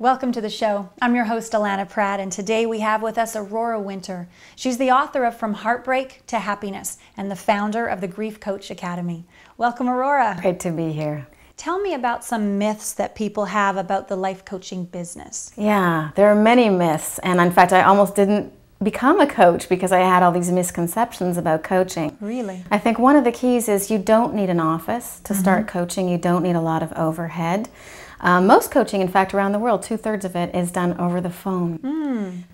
Welcome to the show. I'm your host, Alanna Pratt, and today we have with us Aurora Winter. She's the author of From Heartbreak to Happiness and the founder of the Grief Coach Academy. Welcome, Aurora. Great to be here. Tell me about some myths that people have about the life coaching business. Yeah, there are many myths, and in fact, I almost didn't become a coach because I had all these misconceptions about coaching. Really? I think one of the keys is you don't need an office to start coaching. You don't need a lot of overhead. Most coaching, in fact, around the world, 2/3 of it is done over the phone.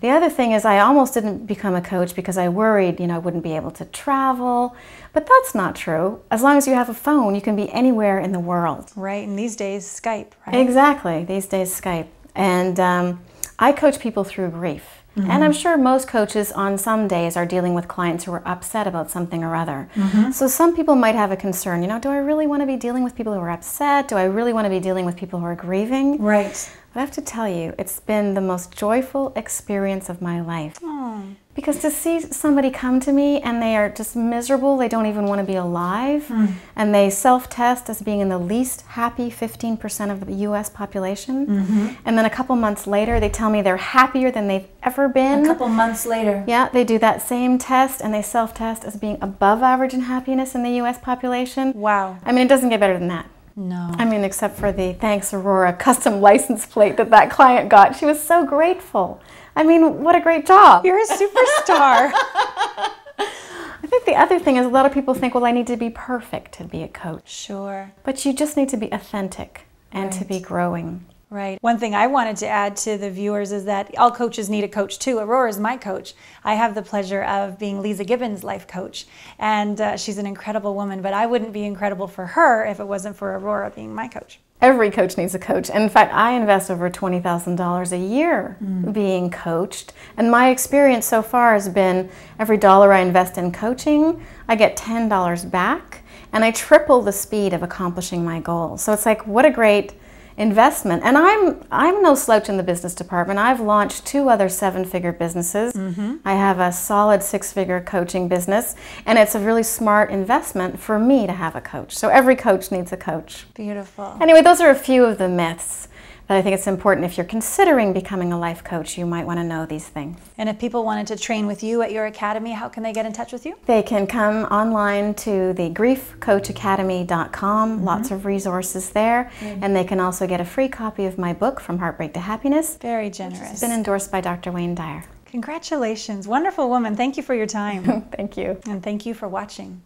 The other thing is I almost didn't become a coach because I worried, I wouldn't be able to travel. But that's not true. As long as you have a phone, you can be anywhere in the world. Right, and these days, Skype, right? Exactly. These days, Skype. And I coach people through grief. And I'm sure most coaches on some days are dealing with clients who are upset about something or other. So some people might have a concern, do I really want to be dealing with people who are upset? Do I really want to be dealing with people who are grieving? Right. But I have to tell you, it's been the most joyful experience of my life. Because to see somebody come to me and they are just miserable, they don't even want to be alive, and they self-test as being in the least happy 15% of the US population, and then a couple months later they tell me they're happier than they've ever been. A couple months later. Yeah, they do that same test and they self-test as being above average in happiness in the US population. Wow. I mean, it doesn't get better than that. No. I mean, except for the Thanks Aurora custom license plate that client got. She was so grateful. I mean, what a great job. You're a superstar. I think the other thing is a lot of people think, well, I need to be perfect to be a coach. Sure. But you just need to be authentic and to be growing. Right. One thing I wanted to add to the viewers is that all coaches need a coach too. Aurora is my coach. I have the pleasure of being Lisa Gibbons' life coach, and she's an incredible woman, but I wouldn't be incredible for her if it wasn't for Aurora being my coach. Every coach needs a coach. And in fact, I invest over $20,000 a year being coached. And my experience so far has been every dollar I invest in coaching, I get $10 back, and I triple the speed of accomplishing my goals. So it's like, what a great investment. And I'm no slouch in the business department. I've launched 2 other 7-figure businesses. I have a solid 6-figure coaching business, and it's a really smart investment for me to have a coach. So every coach needs a coach. Beautiful. Anyway, those are a few of the myths. But I think it's important if you're considering becoming a life coach, you might want to know these things. And if people wanted to train with you at your academy, how can they get in touch with you? They can come online to the griefcoachacademy.com. Lots of resources there. And they can also get a free copy of my book, From Heartbreak to Happiness. Very generous. It's been endorsed by Dr. Wayne Dyer. Congratulations. Wonderful woman. Thank you for your time. Thank you. And thank you for watching.